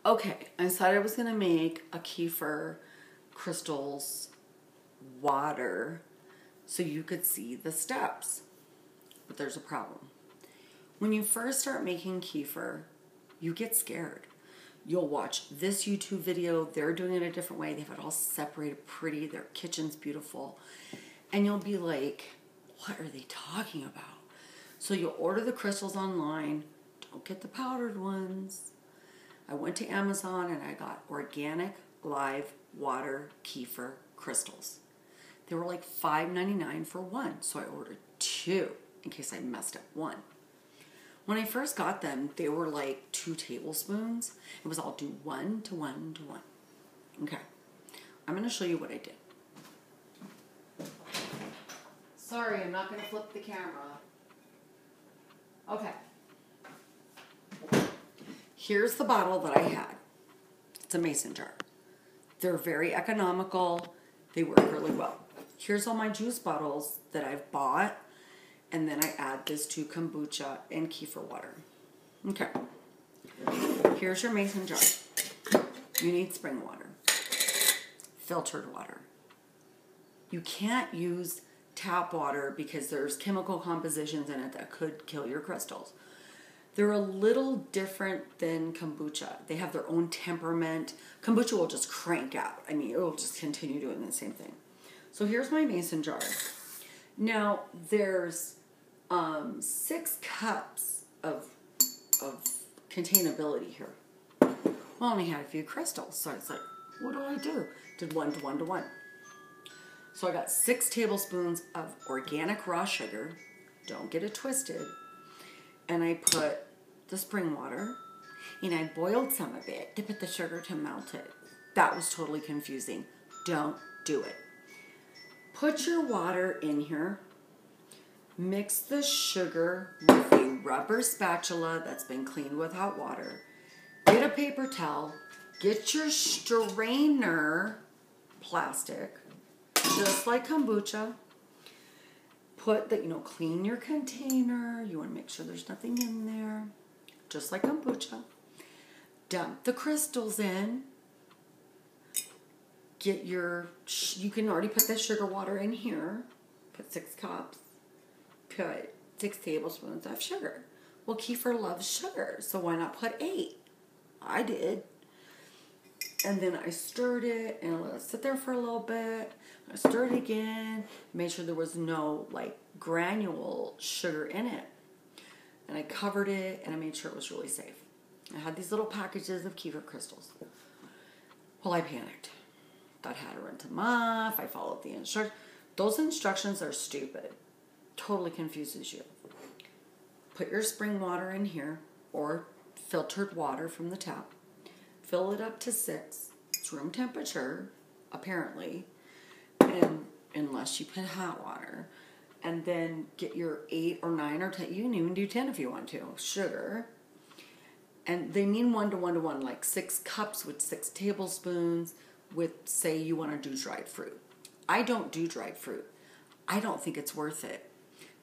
Okay, I decided I was going to make a kefir crystals water so you could see the steps. But there's a problem. When you first start making kefir, you get scared. You'll watch this YouTube video, they're doing it a different way, they have it all separated pretty, their kitchen's beautiful, and you'll be like, what are they talking about? So you'll order the crystals online, don't get the powdered ones. I went to Amazon and I got organic live water kefir crystals. They were like $5.99 for one, so I ordered two in case I messed up one. When I first got them, they were like 2 tablespoons. It was all do 1 to 1 to 1. Okay, I'm going to show you what I did. Sorry, I'm not going to flip the camera. Okay. Here's the bottle that I had. It's a mason jar. They're very economical. They work really well. Here's all my juice bottles that I've bought. And then I add this to kombucha and kefir water. Okay. Here's your mason jar. You need spring water. Filtered water. You can't use tap water because there's chemical compositions in it that could kill your crystals. They're a little different than kombucha. They have their own temperament. Kombucha will just crank out. I mean, it will just continue doing the same thing. So here's my mason jar. Now, there's 6 cups of containability here. Well, I only had a few crystals, so it's like, what do I do? Did 1 to 1 to 1. So I got 6 tablespoons of organic raw sugar. Don't get it twisted. And I put the spring water, and I boiled some of it to put the sugar to melt it. That was totally confusing. Don't do it. Put your water in here. Mix the sugar with a rubber spatula that's been cleaned with hot water. Get a paper towel. Get your strainer, plastic, just like kombucha. Put that, clean your container. You want to make sure there's nothing in there. Just like kombucha. Dump the crystals in. Get your, you can already put the sugar water in here. Put 6 cups. Put 6 tablespoons of sugar. Well, kefir loves sugar, so why not put 8? I did. And then I stirred it and let it sit there for a little bit. I stirred it again. Made sure there was no granule sugar in it. And I covered it and I made sure it was really safe. I had these little packages of kefir crystals. Well, I panicked. Thought how to rinse them off. I followed the instructions. Those instructions are stupid. Totally confuses you. Put your spring water in here or filtered water from the tap. Fill it up to 6. It's room temperature, apparently, and unless you put hot water. And then get your 8 or 9 or 10. You can even do 10 if you want to. Sugar. And they mean 1 to 1 to 1, like 6 cups with 6 tablespoons with, say, you want to do dried fruit. I don't do dried fruit. I don't think it's worth it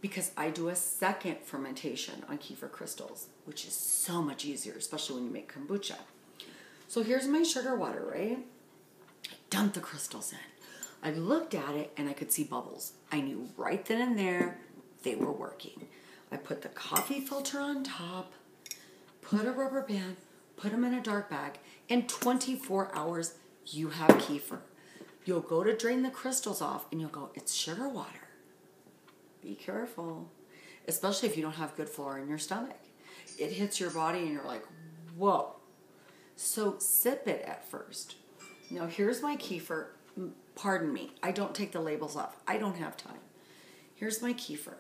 because I do a second fermentation on kefir crystals, which is so much easier, especially when you make kombucha. So here's my sugar water, right? I dumped the crystals in. I looked at it and I could see bubbles. I knew right then and there they were working. I put the coffee filter on top, put a rubber band, put them in a dark bag. In 24 hours, you have kefir. You'll go to drain the crystals off and you'll go, it's sugar water. Be careful, especially if you don't have good flora in your stomach. It hits your body and you're like, whoa. So sip it at first. Now here's my kefir. Pardon me, I don't take the labels off. I don't have time. Here's my kefir.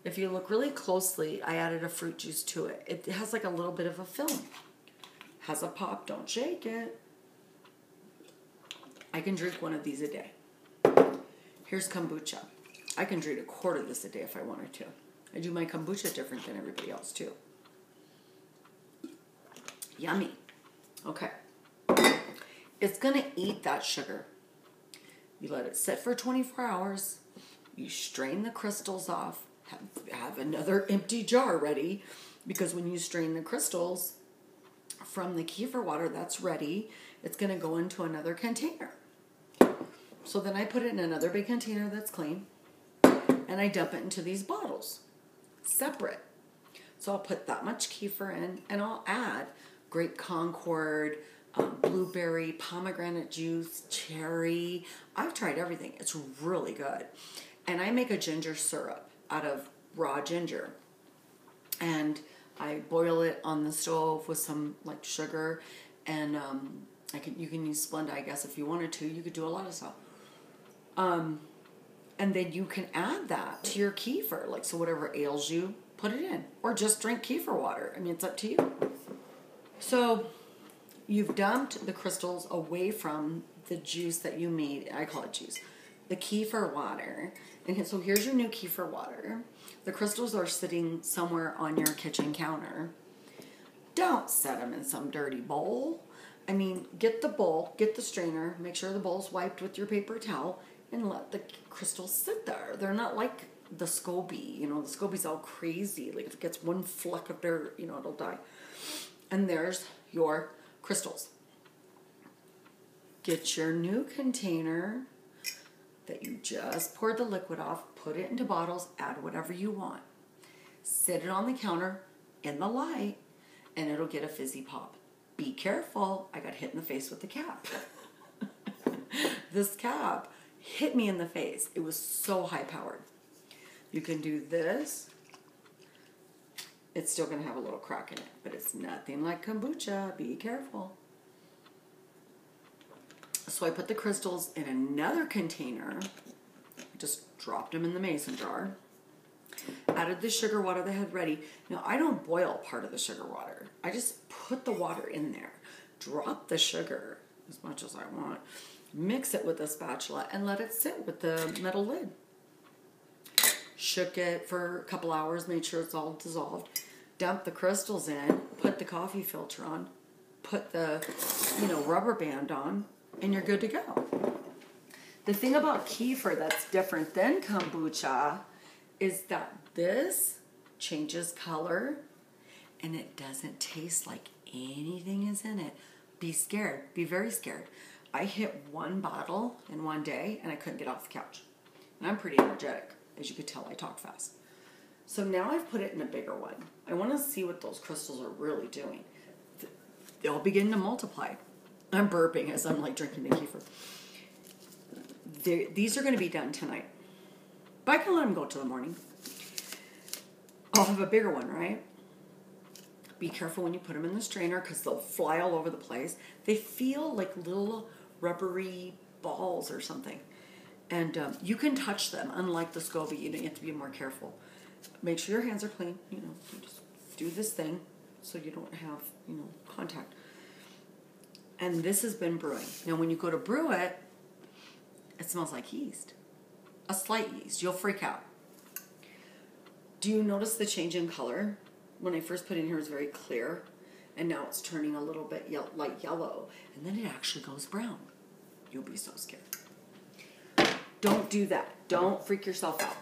If you look really closely, I added a fruit juice to it. It has like a little bit of a film. Has a pop, don't shake it. I can drink 1 of these a day. Here's kombucha. I can drink a quart of this a day if I wanted to. I do my kombucha different than everybody else too. Yummy. Okay. It's going to eat that sugar. You let it sit for 24 hours. You strain the crystals off. Have another empty jar ready because when you strain the crystals from the kefir water that's ready, it's going to go into another container. So then I put it in another big container that's clean, and I dump it into these bottles, separate. So I'll put that much kefir in, and I'll add grape Concord, blueberry, pomegranate juice, cherry. I've tried everything. It's really good. And I make a ginger syrup out of raw ginger. And I boil it on the stove with some like sugar, and you can use Splenda, I guess, if you wanted to. You could do a lot of stuff. And then you can add that to your kefir, like, so whatever ails you, put it in, or just drink kefir water. I mean, it's up to you. So you've dumped the crystals away from the juice that you made. I call it juice, the kefir water. And so here's your new kefir water. The crystals are sitting somewhere on your kitchen counter. Don't set them in some dirty bowl. I mean, get the bowl, get the strainer, make sure the bowl's wiped with your paper towel, and let the crystals sit there. They're not like the SCOBY. You know, the SCOBY's all crazy. Like, if it gets one fleck of dirt, you know, it'll die. And there's your crystals. Get your new container that you just poured the liquid off, put it into bottles, add whatever you want. Sit it on the counter in the light, and it'll get a fizzy pop. Be careful. I got hit in the face with the cap. This cap hit me in the face. It was so high powered. You can do this. It's still going to have a little crack in it, but it's nothing like kombucha. Be careful. So I put the crystals in another container. Just dropped them in the mason jar. Added the sugar water that I had ready. Now, I don't boil part of the sugar water. I just put the water in there. Drop the sugar as much as I want. Mix it with a spatula and let it sit with the metal lid. Shook it for a couple hours, made sure it's all dissolved. Dump the crystals in, put the coffee filter on, put the, rubber band on, and you're good to go. The thing about kefir that's different than kombucha is that this changes color and it doesn't taste like anything is in it. Be scared. Be very scared. I hit one bottle in one day and I couldn't get off the couch. And I'm pretty energetic. As you could tell, I talk fast. So now I've put it in a bigger one. I want to see what those crystals are really doing. They'll begin to multiply. I'm burping as I'm like drinking the kefir. These are going to be done tonight. But I can let them go till the morning. I'll have a bigger one, right? Be careful when you put them in the strainer because they'll fly all over the place. They feel like little rubbery balls or something. And you can touch them, unlike the SCOBY. You have to be more careful. Make sure your hands are clean. Just do this thing so you don't have, contact. And this has been brewing. Now, when you go to brew it, it smells like yeast. A slight yeast. You'll freak out. Do you notice the change in color? When I first put it in here, it was very clear. And now it's turning a little bit light yellow. And then it actually goes brown. You'll be so scared. Don't do that. Don't freak yourself out.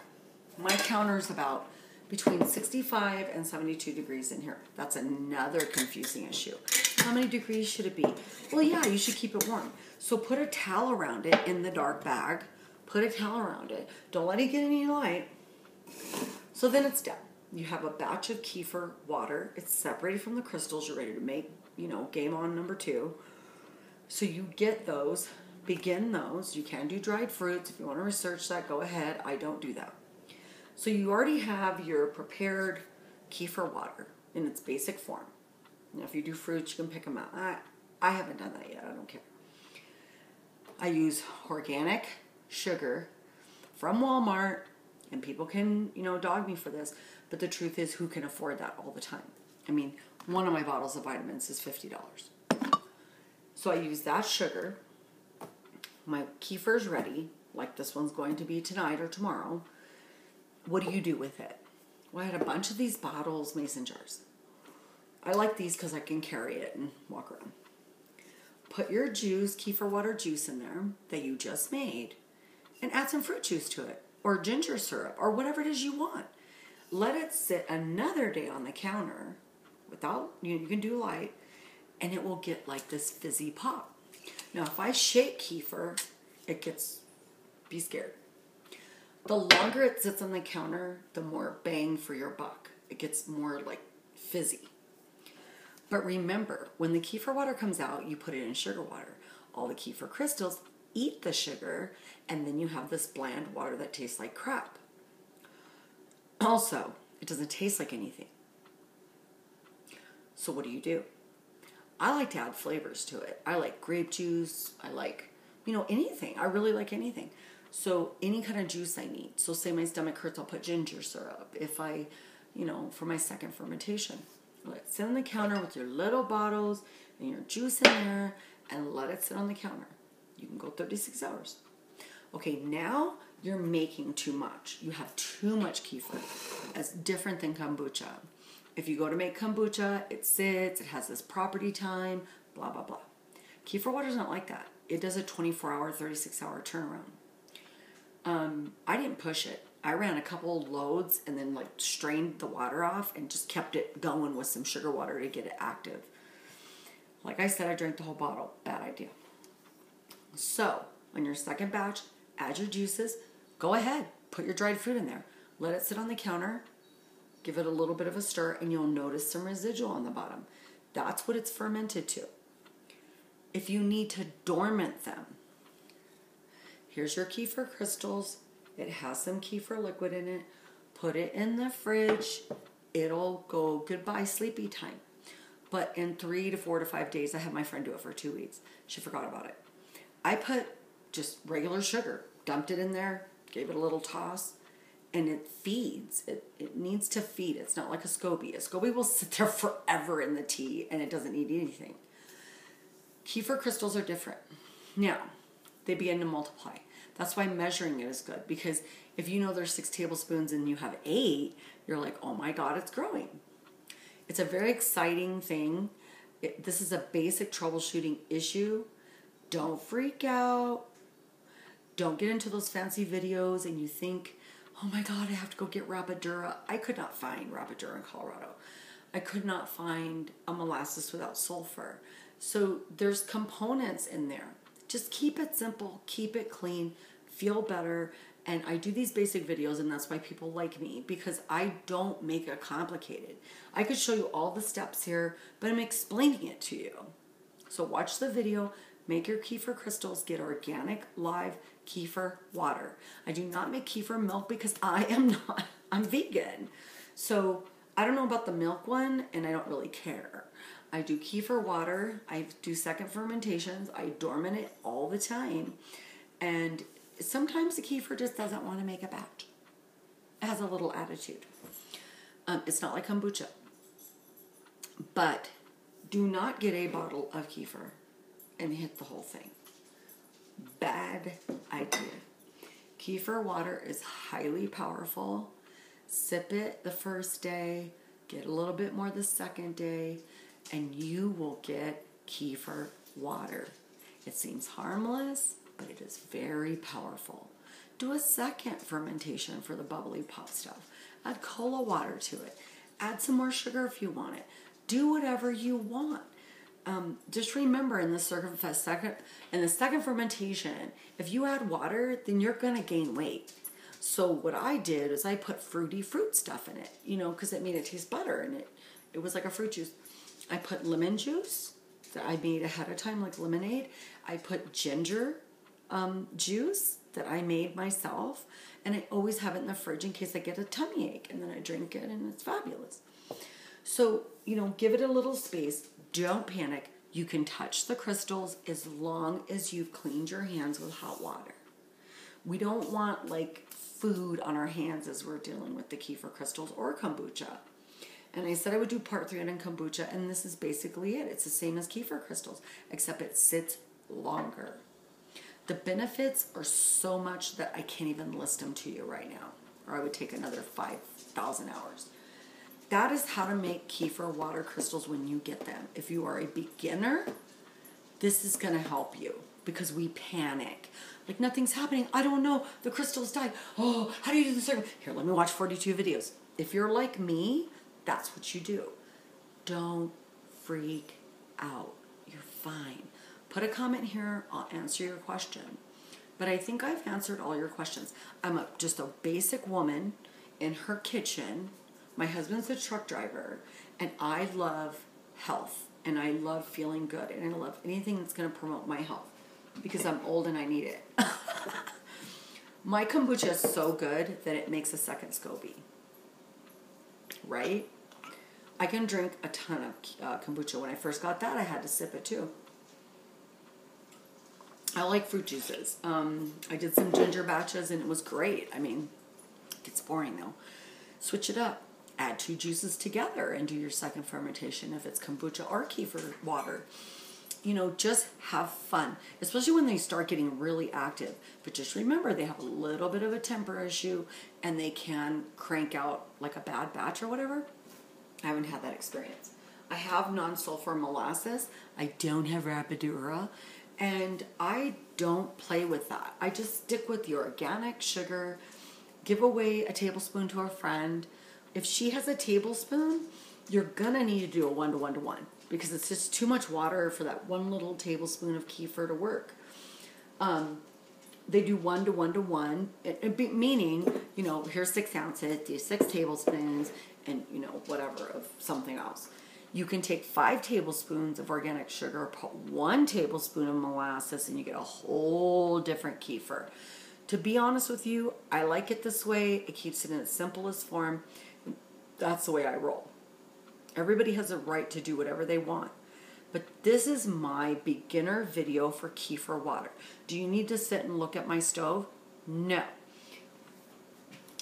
My counter is about between 65 and 72 degrees in here. That's another confusing issue. How many degrees should it be? Well, yeah, you should keep it warm. So put a towel around it in the dark bag. Put a towel around it. Don't let it get any light. So then it's done. You have a batch of kefir water. It's separated from the crystals. You're ready to make, game on number 2. So you get those. Begin those. You can do dried fruits. If you want to research that, go ahead. I don't do that. So you already have your prepared kefir water in its basic form. Now, if you do fruits, you can pick them out. I haven't done that yet. I don't care. I use organic sugar from Walmart, and people can, dog me for this, but the truth is, who can afford that all the time? I mean, one of my bottles of vitamins is $50. So I use that sugar. My kefir's ready, like this one's going to be tonight or tomorrow. What do you do with it? Well, I had a bunch of these bottles, mason jars. I like these because I can carry it and walk around. Put your juice, kefir water juice in there that you just made, and add some fruit juice to it, or ginger syrup, or whatever it is you want. Let it sit another day on the counter without, you can do light, and it will get like this fizzy pop. Now, if I shake kefir, it gets, be scared. The longer it sits on the counter, the more bang for your buck. It gets more like fizzy. But remember, when the kefir water comes out, you put it in sugar water. All the kefir crystals eat the sugar, and then you have this bland water that tastes like crap. Also, it doesn't taste like anything. So what do? I like to add flavors to it. I like grape juice. I like, anything. I really like anything. So any kind of juice I need. So say my stomach hurts, I'll put ginger syrup. If I, for my second fermentation. Let it sit on the counter with your little bottles and your juice in there and let it sit on the counter. You can go 36 hours. Okay, now you're making too much. You have too much kefir. That's different than kombucha. If you go to make kombucha, it sits, it has this property time, blah, blah, blah. Kefir water is not like that. It does a 24-hour, 36-hour turnaround. I didn't push it. I ran a couple loads and then strained the water off and just kept it going with some sugar water to get it active. Like I said, I drank the whole bottle. Bad idea. So, on your second batch, add your juices. Go ahead. Put your dried fruit in there. Let it sit on the counter. Give it a little bit of a stir and you'll notice some residual on the bottom. That's what it's fermented to. If you need to dormant them, here's your kefir crystals. It has some kefir liquid in it. Put it in the fridge. It'll go goodbye sleepy time. But in 3 to 4 to 5 days, I had my friend do it for 2 weeks. She forgot about it. I put just regular sugar, dumped it in there, gave it a little toss, and it feeds. It needs to feed. It's not like a SCOBY. A SCOBY will sit there forever in the tea, and it doesn't need anything. Kefir crystals are different. Now, they begin to multiply. That's why measuring it is good, because if you know there's 6 tablespoons and you have 8, you're like, oh my God, it's growing. It's a very exciting thing. This is a basic troubleshooting issue. Don't freak out. Don't get into those fancy videos and you think, oh my God, I have to go get Rabidura. I could not find Rabidura in Colorado. I could not find a molasses without sulfur. So there's components in there. Just keep it simple, keep it clean, feel better. And I do these basic videos, and that's why people like me, because I don't make it complicated. I could show you all the steps here, but I'm explaining it to you. So watch the video, make your kefir crystals, get organic, live kefir water. I do not make kefir milk because I'm vegan. So I don't know about the milk one, and I don't really care. I do kefir water. I do second fermentations. I dormant it all the time. And sometimes the kefir just doesn't want to make a batch. It has a little attitude. It's not like kombucha. But do not get a bottle of kefir and hit the whole thing. Bad idea. Kefir water is highly powerful. Sip it the first day. Get a little bit more the second day. And you will get kefir water. It seems harmless, but it is very powerful. Do a second fermentation for the bubbly pop stuff. Add cola water to it. Add some more sugar if you want it. Do whatever you want. Just remember in the second fermentation, if you add water, then you're going to gain weight. So what I did is I put fruity fruit stuff in it, because it made it taste better, and it was like a fruit juice. I put lemon juice that I made ahead of time, like lemonade. I put ginger juice that I made myself, and I always have it in the fridge in case I get a tummy ache, and then I drink it, and it's fabulous. So, give it a little space. Don't panic. You can touch the crystals as long as you've cleaned your hands with hot water. We don't want, food on our hands as we're dealing with the kefir crystals or kombucha. And I said I would do part 3 on kombucha, and this is basically it. It's the same as kefir crystals, except it sits longer. The benefits are so much that I can't even list them to you right now, or I would take another 5,000 hours. That is how to make kefir water crystals when you get them. If you are a beginner, this is going to help you, because we panic. Nothing's happening. I don't know. The crystals died. Oh, how do you do the circle? Here, let me watch 42 videos. If you're like me, that's what you do. Don't freak out. You're fine. Put a comment here. I'll answer your question. But I think I've answered all your questions. I'm just a basic woman in her kitchen. My husband's a truck driver, and I love health, and I love feeling good, and I love anything that's going to promote my health because I'm old and I need it. My kombucha is so good that it makes a second SCOBY. Right? I can drink a ton of kombucha. When I first got that, I had to sip it too. I like fruit juices. I did some ginger batches and it was great. I mean, it gets boring though. Switch it up. Add 2 juices together and do your second fermentation if it's kombucha or kefir water. You know, just have fun, especially when they start getting really active. But just remember, they have a little bit of a temper issue and they can crank out like a bad batch or whatever. I haven't had that experience. I have non-sulfur molasses. I don't have Rapadura. And I don't play with that. I just stick with the organic sugar, give away a tablespoon to a friend. If she has a tablespoon, you're gonna need to do a 1-to-1-to-1 because it's just too much water for that one little tablespoon of kefir to work. They do 1-to-1-to-1, meaning, you know, here's 6 ounces, do 6 tablespoons, and, you know, whatever of something else. You can take 5 tablespoons of organic sugar, put 1 tablespoon of molasses, and you get a whole different kefir. To be honest with you, I like it this way. It keeps it in its simplest form. That's the way I roll. Everybody has a right to do whatever they want. But this is my beginner video for kefir water. Do you need to sit and look at my stove? No.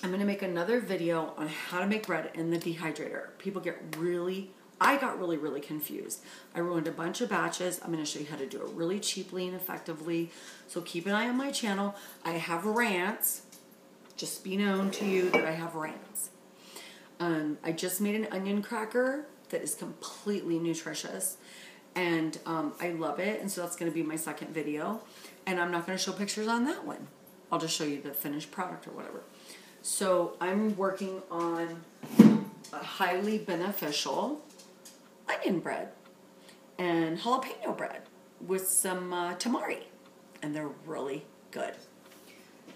I'm going to make another video on how to make bread in the dehydrator. People I got really confused. I ruined a bunch of batches. I'm going to show you how to do it really cheaply and effectively. So keep an eye on my channel. I have rants. Just be known to you that I have rants. I just made an onion cracker that is completely nutritious. And I love it. And so that's going to be my second video. And I'm not going to show pictures on that one. I'll just show you the finished product or whatever. So I'm working on a highly beneficial onion bread and jalapeno bread with some tamari, and they're really good.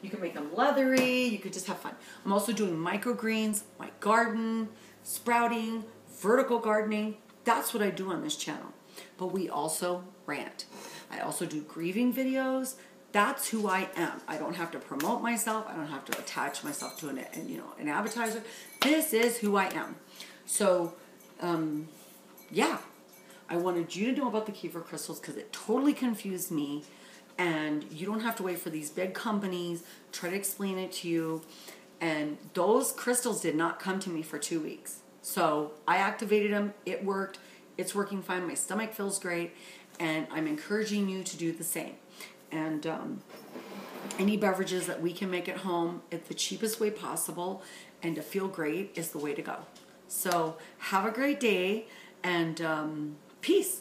You can make them leathery, you could just have fun. I'm also doing microgreens, my garden, sprouting, vertical gardening. That's what I do on this channel. But we also rant. I also do grieving videos. That's who I am. I don't have to promote myself. I don't have to attach myself to an advertiser. This is who I am. So, yeah, I wanted you to know about the kefir crystals because it totally confused me, and you don't have to wait for these big companies try to explain it to you. And those crystals did not come to me for 2 weeks. So I activated them. It worked. It's working fine. My stomach feels great, and I'm encouraging you to do the same. And any beverages that we can make at home at the cheapest way possible and to feel great is the way to go. So have a great day, and peace.